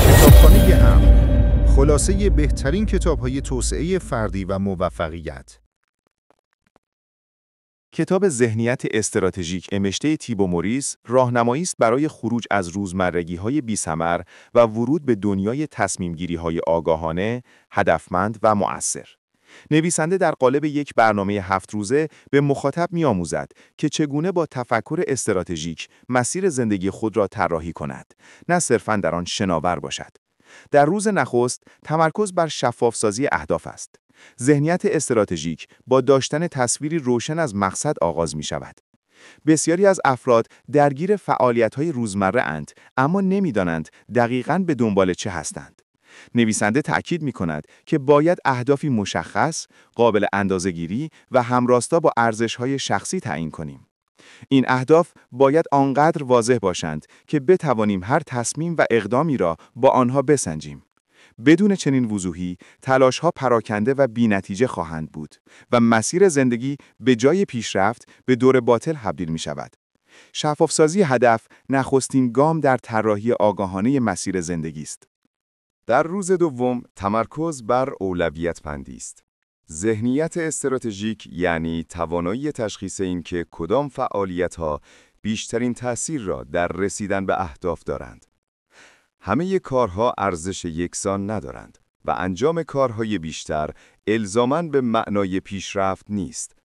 کتابخانه امن، خلاصه بهترین کتاب‌های توسعه فردی و موفقیت. کتاب ذهنیت استراتژیک نوشته تیبو موریس راهنمایی است برای خروج از روزمرگی‌های بی‌ثمر و ورود به دنیای تصمیم‌گیری‌های آگاهانه، هدفمند و مؤثر. نویسنده در قالب یک برنامه 7 روزه به مخاطب می‌آموزد که چگونه با تفکر استراتژیک مسیر زندگی خود را طراحی کند، نه صرفاً در آن شناور باشد. در روز نخست تمرکز بر شفاف‌سازی اهداف است. ذهنیت استراتژیک با داشتن تصویری روشن از مقصد آغاز می شود. بسیاری از افراد درگیر فعالیت‌های روزمره اند، اما نمی‌دانند دقیقاً به دنبال چه هستند. نویسنده تأکید می‌کند که باید اهدافی مشخص، قابل اندازه‌گیری و همراستا با ارزش‌های شخصی تعیین کنیم. این اهداف باید آنقدر واضح باشند که بتوانیم هر تصمیم و اقدامی را با آنها بسنجیم. بدون چنین وضوحی، تلاش‌ها پراکنده و بی‌نتیجه خواهند بود و مسیر زندگی به جای پیشرفت به دور باطل تبدیل می‌شود. شفاف‌سازی هدف نخستین گام در طراحی آگاهانه مسیر زندگی است. در روز دوم، تمرکز بر اولویت‌بندی است. ذهنیت استراتژیک یعنی توانایی تشخیص اینکه کدام فعالیت‌ها بیشترین تأثیر را در رسیدن به اهداف دارند. همه کارها ارزش یکسان ندارند و انجام کارهای بیشتر الزاماً به معنای پیشرفت نیست.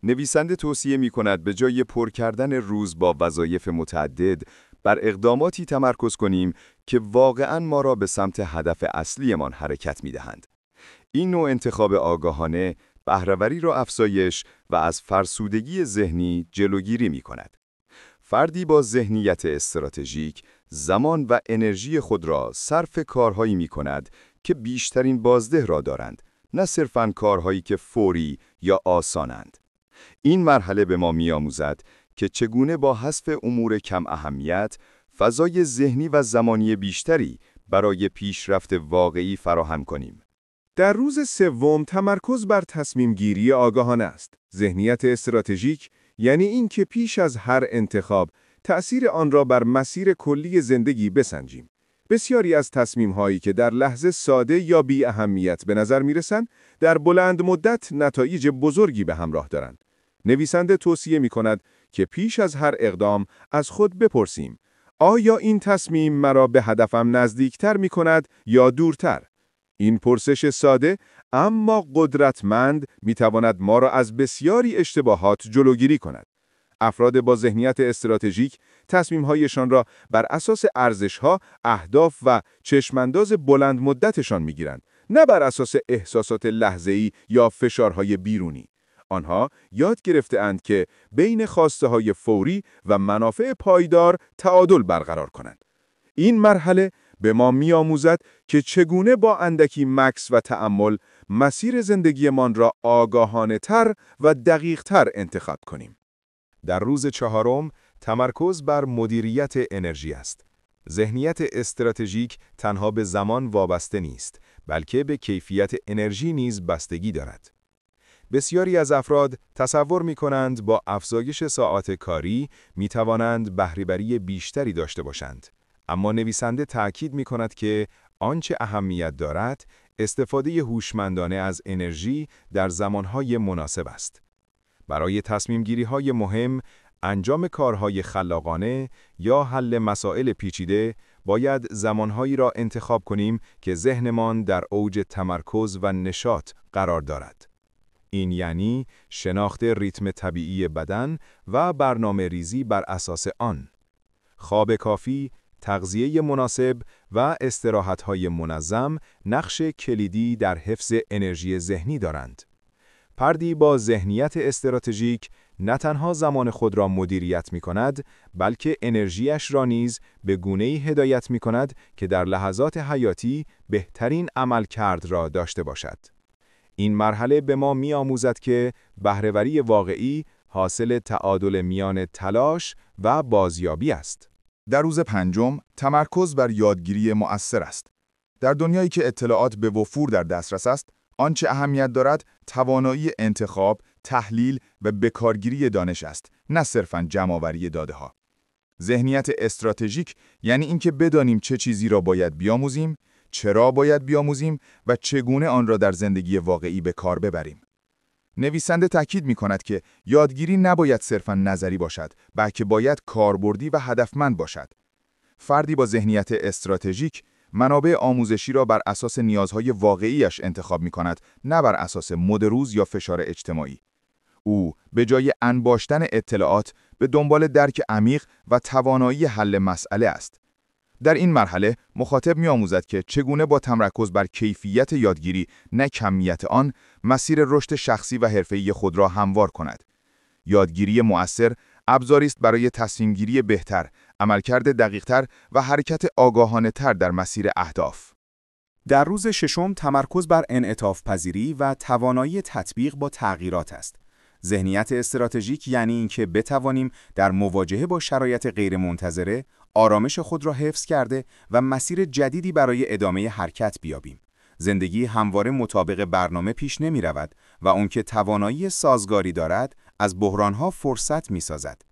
نویسنده توصیه می‌کند به جای پر کردن روز با وظایف متعدد، بر اقداماتی تمرکز کنیم که واقعاً ما را به سمت هدف اصلیمان حرکت می‌دهند. این نوع انتخاب آگاهانه، بهره‌وری را افزایش و از فرسودگی ذهنی جلوگیری می‌کند. فردی با ذهنیت استراتژیک زمان و انرژی خود را صرف کارهایی می‌کند که بیشترین بازده را دارند، نه صرفاً کارهایی که فوری یا آسانند. این مرحله به ما می‌آموزد که چگونه با حذف امور کم اهمیت، فضای ذهنی و زمانی بیشتری برای پیشرفت واقعی فراهم کنیم. در روز سوم تمرکز بر تصمیم گیری آگاهانه است. ذهنیت استراتژیک یعنی این که پیش از هر انتخاب تأثیر آن را بر مسیر کلی زندگی بسنجیم. بسیاری از تصمیم‌هایی که در لحظه ساده یا بی اهمیت به نظر می‌رسند، در بلند مدت نتایج بزرگی به همراه دارند. نویسنده توصیه می‌کند که پیش از هر اقدام از خود بپرسیم: آیا این تصمیم مرا به هدفم نزدیکتر می‌کند یا دورتر؟ این پرسش ساده اما قدرتمند می‌تواند ما را از بسیاری اشتباهات جلوگیری کند. افراد با ذهنیت استراتژیک تصمیم‌هایشان را بر اساس ارزش‌ها، اهداف و چشمانداز بلند مدتشان می‌گیرند، نه بر اساس احساسات لحظه‌ای یا فشارهای بیرونی. آنها یاد گرفته‌اند که بین خواسته‌های فوری و منافع پایدار تعادل برقرار کنند. این مرحله به ما می‌آموزد که چگونه با اندکی مکث و تأمل مسیر زندگیمان را آگاهانه‌تر و دقیق‌تر انتخاب کنیم. در روز چهارم، تمرکز بر مدیریت انرژی است. ذهنیت استراتژیک تنها به زمان وابسته نیست، بلکه به کیفیت انرژی نیز بستگی دارد. بسیاری از افراد تصور می‌کنند با افزایش ساعات کاری می‌توانند بهره‌وری بیشتری داشته باشند. اما نویسنده تأکید می‌کند که آنچه اهمیت دارد، استفاده هوشمندانه از انرژی در زمانهای مناسب است. برای تصمیم‌گیری‌های مهم، انجام کارهای خلاقانه یا حل مسائل پیچیده، باید زمانهایی را انتخاب کنیم که ذهنمان در اوج تمرکز و نشاط قرار دارد. این یعنی شناخت ریتم طبیعی بدن و برنامه ریزی بر اساس آن. خواب کافی، تغذیه مناسب و استراحت‌های منظم نقش کلیدی در حفظ انرژی ذهنی دارند. فردی با ذهنیت استراتژیک نه تنها زمان خود را مدیریت می‌کند، بلکه انرژیش را نیز به گونه‌ای هدایت می‌کند که در لحظات حیاتی بهترین عملکرد را داشته باشد. این مرحله به ما می‌آموزد که بهره‌وری واقعی حاصل تعادل میان تلاش و بازیابی است. در روز پنجم، تمرکز بر یادگیری مؤثر است. در دنیایی که اطلاعات به وفور در دسترس است، آنچه اهمیت دارد توانایی انتخاب، تحلیل و بکارگیری دانش است، نه صرفاً جمع‌آوری داده‌ها. ذهنیت استراتژیک یعنی اینکه بدانیم چه چیزی را باید بیاموزیم، چرا باید بیاموزیم و چگونه آن را در زندگی واقعی به کار ببریم. نویسنده تاکید می‌کند که یادگیری نباید صرفاً نظری باشد، بلکه باید کاربردی و هدفمند باشد. فردی با ذهنیت استراتژیک منابع آموزشی را بر اساس نیازهای واقعیش انتخاب می‌کند، نه بر اساس مد روز یا فشار اجتماعی. او به جای انباشتن اطلاعات به دنبال درک عمیق و توانایی حل مسئله است. در این مرحله مخاطب می‌آموزد که چگونه با تمرکز بر کیفیت یادگیری نه کمیت آن، مسیر رشد شخصی و حرفه‌ای خود را هموار کند. یادگیری مؤثر ابزاری است برای تصمیم‌گیری بهتر، عملکرد دقیق‌تر و حرکت آگاهانه‌تر در مسیر اهداف. در روز ششم تمرکز بر انعطاف پذیری و توانایی تطبیق با تغییرات است. ذهنیت استراتژیک یعنی اینکه بتوانیم در مواجهه با شرایط غیرمنتظره آرامش خود را حفظ کرده و مسیر جدیدی برای ادامه حرکت بیابیم. زندگی همواره مطابق برنامه پیش نمی رود و اون که توانایی سازگاری دارد از بحرانها فرصت می سازد.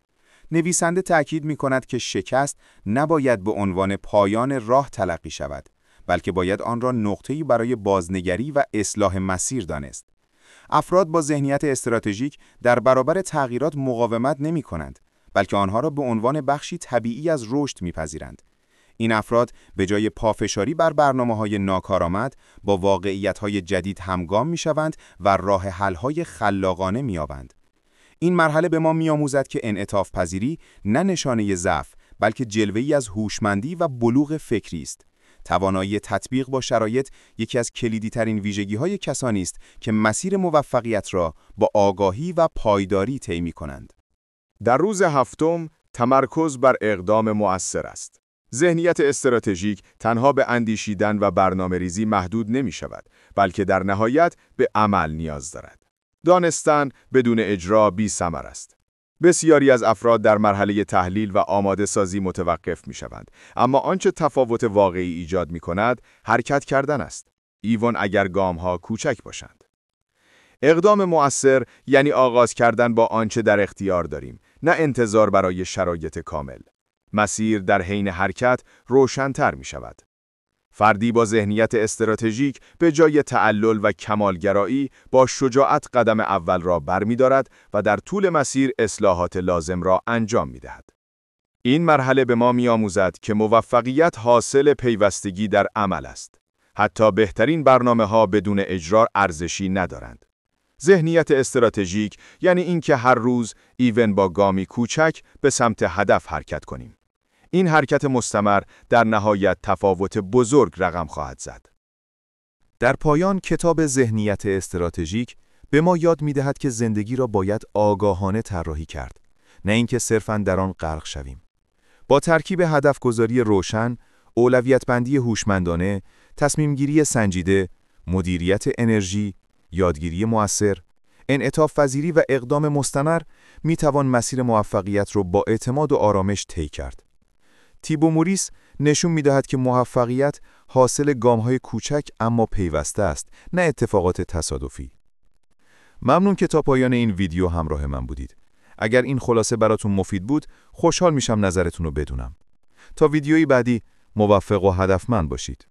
نویسنده تأکید می کند که شکست نباید به عنوان پایان راه تلقی شود، بلکه باید آن را نقطه‌ای برای بازنگری و اصلاح مسیر دانست. افراد با ذهنیت استراتژیک در برابر تغییرات مقاومت نمی کنند، بلکه آنها را به عنوان بخشی طبیعی از رشد می‌پذیرند. این افراد به جای پافشاری بر برنامه‌های ناکارآمد با واقعیت‌های جدید همگام می‌شوند و راه حل‌های خلاقانه می‌یابند. این مرحله به ما می‌آموزد که انعطاف پذیری نه نشانه ضعف، بلکه جلوه‌ای از هوشمندی و بلوغ فکری است. توانایی تطبیق با شرایط یکی از کلیدی‌ترین ویژگی‌های کسانی است که مسیر موفقیت را با آگاهی و پایداری طی می‌کنند. در روز هفتم تمرکز بر اقدام مؤثر است. ذهنیت استراتژیک تنها به اندیشیدن و برنامه‌ریزی محدود نمی‌شود، بلکه در نهایت به عمل نیاز دارد. دانستن بدون اجرا بی‌ثمر است. بسیاری از افراد در مرحله تحلیل و آماده سازی متوقف می‌شوند، اما آنچه تفاوت واقعی ایجاد می‌کند، حرکت کردن است. ایوان اگر گام‌ها کوچک باشند. اقدام مؤثر یعنی آغاز کردن با آنچه در اختیار داریم، نه انتظار برای شرایط کامل. مسیر در حین حرکت روشن‌تر می‌شود. فردی با ذهنیت استراتژیک به جای تعلل و کمالگرایی با شجاعت قدم اول را برمی‌دارد و در طول مسیر اصلاحات لازم را انجام می‌دهد. این مرحله به ما می‌آموزد که موفقیت حاصل پیوستگی در عمل است. حتی بهترین برنامه‌ها بدون اجرا ارزشی ندارند. ذهنیت استراتژیک یعنی اینکه هر روز ایون با گامی کوچک به سمت هدف حرکت کنیم. این حرکت مستمر در نهایت تفاوت بزرگ رقم خواهد زد. در پایان کتاب ذهنیت استراتژیک به ما یاد می‌دهد که زندگی را باید آگاهانه طراحی کرد، نه اینکه صرفاً در آن غرق شویم. با ترکیب هدفگذاری روشن، اولویت‌بندی هوشمندانه، تصمیم‌گیری سنجیده، مدیریت انرژی، یادگیری مؤثر، انعطاف پذیری و اقدام مستمر می‌توان مسیر موفقیت را با اعتماد و آرامش طی کرد. تیبو موریس نشون می‌دهد که موفقیت حاصل گام‌های کوچک اما پیوسته است، نه اتفاقات تصادفی. ممنون که تا پایان این ویدیو همراه من بودید. اگر این خلاصه براتون مفید بود، خوشحال میشم نظرتون رو بدونم. تا ویدیویی بعدی موفق و هدفمند باشید.